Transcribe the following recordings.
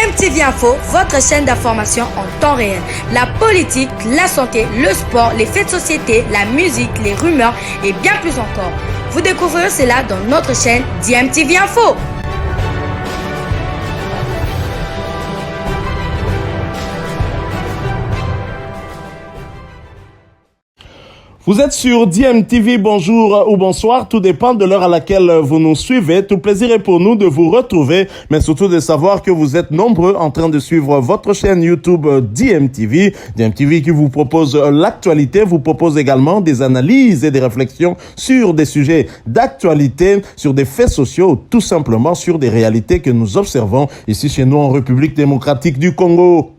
DMTV Info, votre chaîne d'information en temps réel. La politique, la santé, le sport, les faits de société, la musique, les rumeurs et bien plus encore. Vous découvrirez cela dans notre chaîne DMTV Info. Vous êtes sur DMTV, bonjour ou bonsoir, tout dépend de l'heure à laquelle vous nous suivez. Tout plaisir est pour nous de vous retrouver, mais surtout de savoir que vous êtes nombreux en train de suivre votre chaîne YouTube DMTV. DMTV qui vous propose l'actualité, vous propose également des analyses et des réflexions sur des sujets d'actualité, sur des faits sociaux, tout simplement sur des réalités que nous observons ici chez nous en République démocratique du Congo.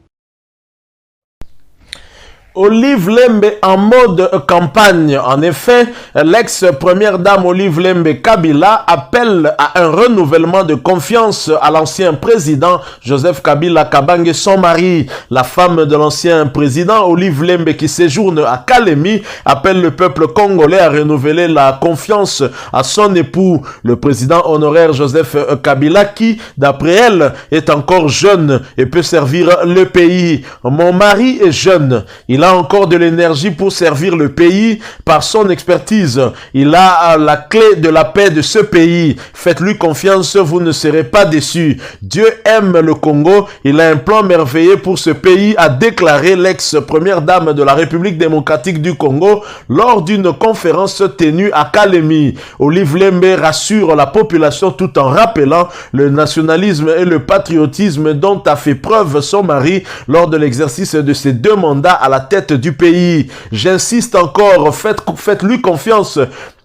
Olive Lembe en mode campagne. En effet, l'ex-première dame Olive Lembe Kabila appelle à un renouvellement de confiance à l'ancien président Joseph Kabila Kabange, son mari. La femme de l'ancien président Olive Lembe qui séjourne à Kalemi appelle le peuple congolais à renouveler la confiance à son époux, le président honoraire Joseph Kabila qui, d'après elle, est encore jeune et peut servir le pays. Mon mari est jeune. Il a encore de l'énergie pour servir le pays par son expertise. Il a la clé de la paix de ce pays. Faites-lui confiance, vous ne serez pas déçus. Dieu aime le Congo. Il a un plan merveilleux pour ce pays, a déclaré l'ex-première dame de la République démocratique du Congo lors d'une conférence tenue à Kalemi. Olive Lembe rassure la population tout en rappelant le nationalisme et le patriotisme dont a fait preuve son mari lors de l'exercice de ses 2 mandats à la tête du pays. J'insiste encore, faites-lui confiance.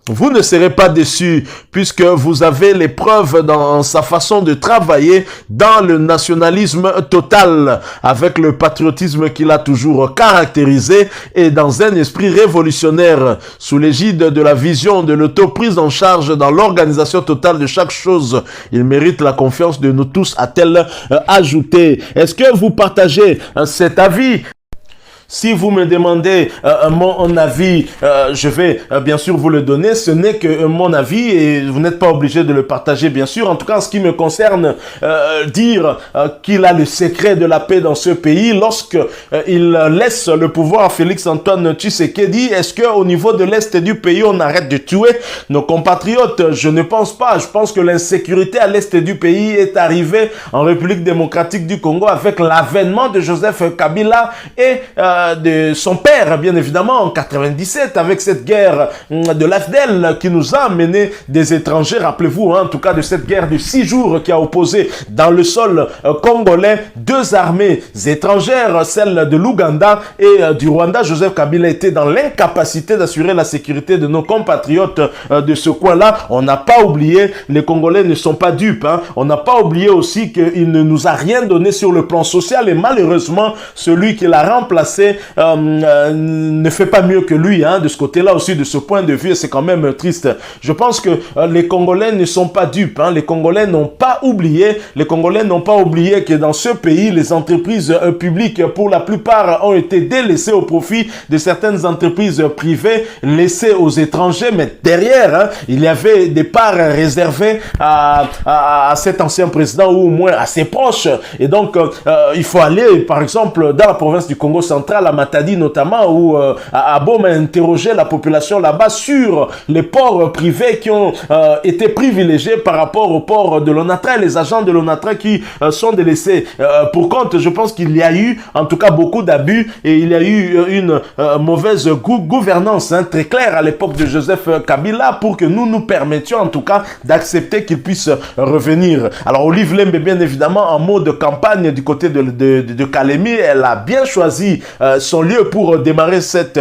Vous ne serez pas déçus puisque vous avez les preuves dans sa façon de travailler dans le nationalisme total, avec le patriotisme qu'il a toujours caractérisé et dans un esprit révolutionnaire, sous l'égide de la vision de l'auto-prise en charge dans l'organisation totale de chaque chose. Il mérite la confiance de nous tous, a-t-elle ajouté. Est-ce que vous partagez cet avis? Si vous me demandez mon avis, je vais bien sûr vous le donner. Ce n'est que mon avis et vous n'êtes pas obligé de le partager, bien sûr. En tout cas, en ce qui me concerne, dire qu'il a le secret de la paix dans ce pays lorsque il laisse le pouvoir à Félix-Antoine Tshisekedi. Est-ce qu'au niveau de l'Est du pays, on arrête de tuer nos compatriotes? Je ne pense pas. Je pense que l'insécurité à l'Est du pays est arrivée en République démocratique du Congo avec l'avènement de Joseph Kabila et de son père, bien évidemment, en 97, avec cette guerre de l'AFDEL qui nous a amené des étrangers, rappelez-vous, en tout cas de cette guerre de 6 jours qui a opposé dans le sol congolais 2 armées étrangères, celle de l'Ouganda et du Rwanda. Joseph Kabila était dans l'incapacité d'assurer la sécurité de nos compatriotes de ce coin-là. On n'a pas oublié, les Congolais ne sont pas dupes, hein. On n'a pas oublié aussi qu'il ne nous a rien donné sur le plan social et malheureusement, celui qui l'a remplacé ne fait pas mieux que lui, hein, de ce côté-là aussi, de ce point de vue, c'est quand même triste. Je pense que les Congolais ne sont pas dupes, hein. Les Congolais n'ont pas oublié que dans ce pays, les entreprises publiques, pour la plupart, ont été délaissées au profit de certaines entreprises privées, laissées aux étrangers, mais derrière, hein, il y avait des parts réservées à cet ancien président ou au moins à ses proches. Et donc, il faut aller, par exemple, dans la province du Congo central, à Matadi notamment, où Abom a interrogé la population là-bas sur les ports privés qui ont été privilégiés par rapport aux ports de l'ONATRA et les agents de l'ONATRA qui sont délaissés pour compte. Je pense qu'il y a eu en tout cas beaucoup d'abus et il y a eu une mauvaise gouvernance, hein, très claire à l'époque de Joseph Kabila pour que nous permettions en tout cas d'accepter qu'il puisse revenir. Alors Olive Lembe, bien évidemment, en mode campagne du côté de Kalemi, elle a bien choisi son lieu pour démarrer cette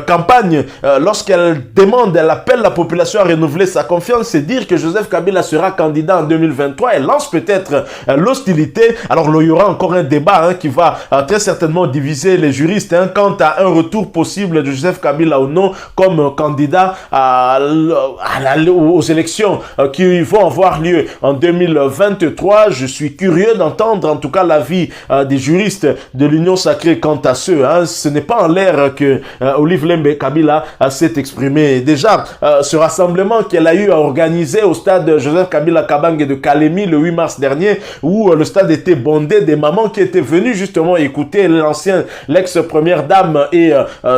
campagne. Lorsqu'elle appelle la population à renouveler sa confiance, c'est dire que Joseph Kabila sera candidat en 2023. Elle lance peut-être l'hostilité. Alors il y aura encore un débat, hein, qui va très certainement diviser les juristes, hein, quant à un retour possible de Joseph Kabila ou non comme candidat aux élections qui vont avoir lieu en 2023. Je suis curieux d'entendre en tout cas l'avis des juristes de l'Union sacrée quant à ceux, hein, hein, ce n'est pas en l'air que Olive Lembe Kabila s'est exprimé. Déjà, ce rassemblement qu'elle a eu à organiser au stade Joseph Kabila Kabange de Kalemi le 8 mars dernier, où le stade était bondé des mamans qui étaient venues justement écouter l'ex-première dame et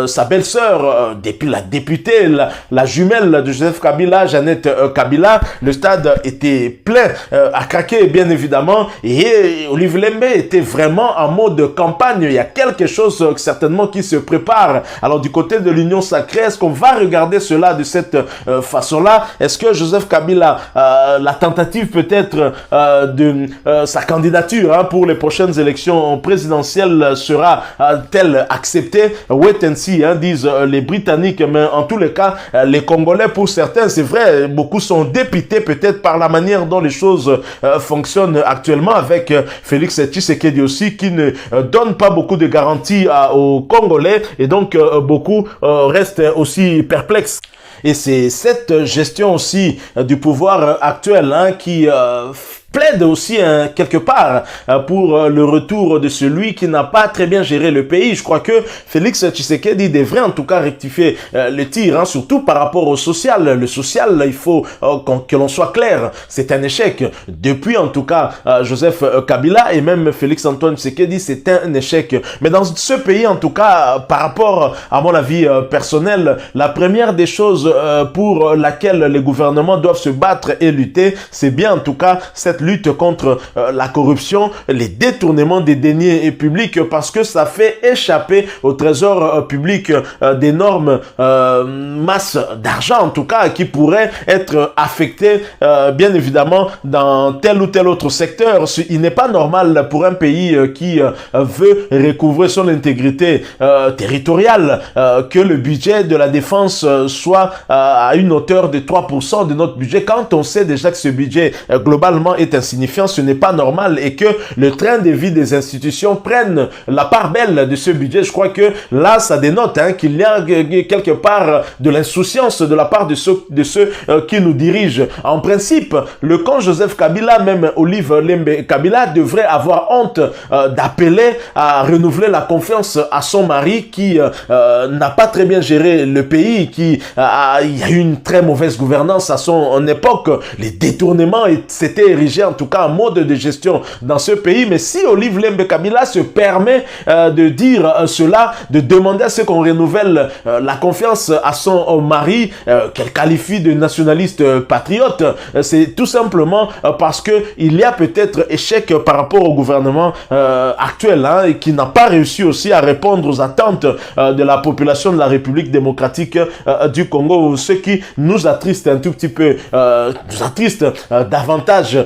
sa belle-sœur, la députée, la jumelle de Joseph Kabila, Jeannette Kabila. Le stade était plein à craquer, bien évidemment, et Olive Lembe était vraiment en mode campagne. Il y a quelque chose certainement qui se prépare. Alors du côté de l'Union Sacrée, est-ce qu'on va regarder cela de cette façon-là? Est-ce que Joseph Kabila, la tentative peut-être de sa candidature pour les prochaines élections présidentielles sera-t-elle acceptée? Wait and see, disent les Britanniques, mais en tous les cas, les Congolais, pour certains, c'est vrai, beaucoup sont dépités peut-être par la manière dont les choses fonctionnent actuellement avec Félix Tshisekedi aussi, qui ne donne pas beaucoup de garanties aux Congolais, et donc beaucoup restent aussi perplexes. Et c'est cette gestion aussi du pouvoir actuel qui plaide aussi quelque part pour le retour de celui qui n'a pas très bien géré le pays. Je crois que Félix Tshisekedi devrait en tout cas rectifier le tir, surtout par rapport au social. Le social, il faut que l'on soit clair, c'est un échec. Depuis en tout cas Joseph Kabila et même Félix Antoine Tshisekedi, c'est un échec. Mais dans ce pays en tout cas, par rapport à mon avis personnel, la première des choses pour laquelle les gouvernements doivent se battre et lutter, c'est bien en tout cas cette lutte contre la corruption, les détournements des deniers publics, parce que ça fait échapper au trésor public d'énormes masses d'argent, en tout cas, qui pourraient être affectées, bien évidemment, dans tel ou tel autre secteur. Il n'est pas normal pour un pays qui veut recouvrer son intégrité territoriale que le budget de la défense soit à une hauteur de 3% de notre budget, quand on sait déjà que ce budget globalement est insignifiant. Ce n'est pas normal, et que le train de vie des institutions prenne la part belle de ce budget. Je crois que là, ça dénote qu'il y a quelque part de l'insouciance de la part de ceux qui nous dirigent. En principe, le camp Joseph Kabila, même Olive Lembe Kabila, devrait avoir honte d'appeler à renouveler la confiance à son mari qui n'a pas très bien géré le pays, il y a eu une très mauvaise gouvernance à son époque. Les détournements s'étaient érigés en tout cas en mode de gestion dans ce pays. Mais si Olive Lembe Kabila se permet de dire cela, de demander à ce qu'on renouvelle la confiance à son mari, qu'elle qualifie de nationaliste patriote, c'est tout simplement parce que il y a peut-être échec par rapport au gouvernement actuel, et qui n'a pas réussi aussi à répondre aux attentes de la population de la République démocratique du Congo, ce qui nous attriste un tout petit peu, nous attriste davantage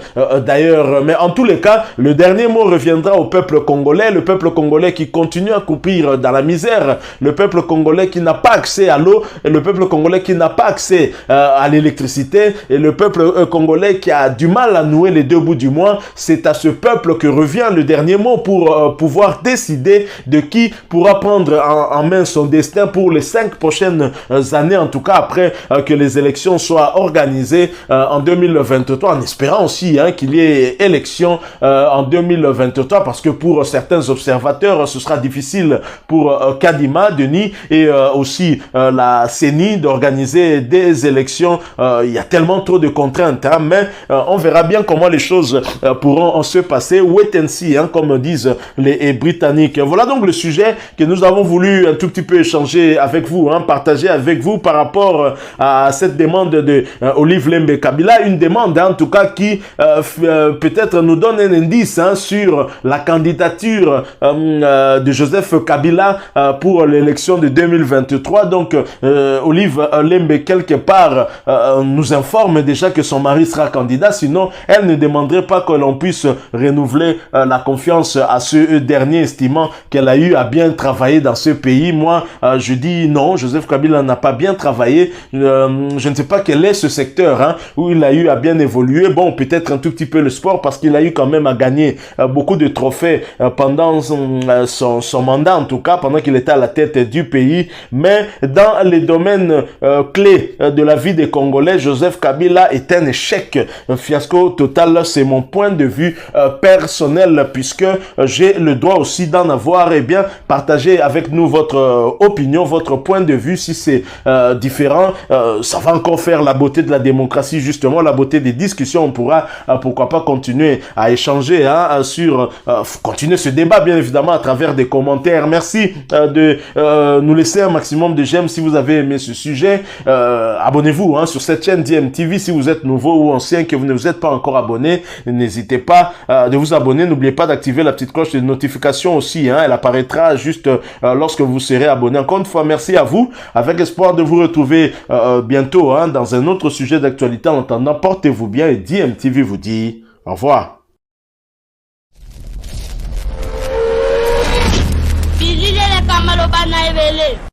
d'ailleurs. Mais en tous les cas, le dernier mot reviendra au peuple congolais, le peuple congolais qui continue à croupir dans la misère, le peuple congolais qui n'a pas accès à l'eau, et le peuple congolais qui n'a pas accès à l'électricité, et le peuple congolais qui a du mal à nouer les deux bouts du mois. C'est à ce peuple que revient le dernier mot pour pouvoir décider de qui pourra prendre en main son destin pour les 5 prochaines années, en tout cas après que les élections soient organisées en 2023, en espérant aussi qu'il y ait élection en 2023, parce que pour certains observateurs, ce sera difficile pour Kadima, Denis, et aussi la CENI d'organiser des élections. Il y a tellement trop de contraintes, mais on verra bien comment les choses pourront se passer. Wait and see, comme disent les Britanniques. Voilà donc le sujet que nous avons voulu un tout petit peu échanger avec vous, partager avec vous par rapport à cette demande de Olive Lembe Kabila, une demande en tout cas qui peut-être nous donne un indice sur la candidature de Joseph Kabila pour l'élection de 2023. Donc Olive Lembe quelque part nous informe déjà que son mari sera candidat, sinon elle ne demanderait pas que l'on puisse renouveler la confiance à ce dernier, estimant qu'elle a eu à bien travailler dans ce pays. Moi je dis non, Joseph Kabila n'a pas bien travaillé. Je ne sais pas quel est ce secteur où il a eu à bien évoluer. Bon, peut-être un tout tout petit peu le sport parce qu'il a eu quand même à gagner beaucoup de trophées pendant son mandat, en tout cas, pendant qu'il était à la tête du pays. Mais dans les domaines clés de la vie des Congolais, Joseph Kabila est un échec, un fiasco total. C'est mon point de vue personnel, puisque j'ai le droit aussi d'en avoir. Eh bien, partagez avec nous votre opinion, votre point de vue. Si c'est différent, ça va encore faire la beauté de la démocratie, justement, la beauté des discussions. On pourra, pourquoi pas, continuer à échanger sur, continuer ce débat, bien évidemment, à travers des commentaires. Merci de nous laisser un maximum de j'aime si vous avez aimé ce sujet. Abonnez-vous sur cette chaîne DMTV si vous êtes nouveau ou ancien, que vous ne vous êtes pas encore abonné. N'hésitez pas de vous abonner. N'oubliez pas d'activer la petite cloche de notification aussi. Elle apparaîtra juste lorsque vous serez abonné. Encore une fois, merci à vous. Avec espoir de vous retrouver bientôt dans un autre sujet d'actualité. En attendant, portez-vous bien et DMTV vous dit au revoir. Bilile le kamalo bana ebele.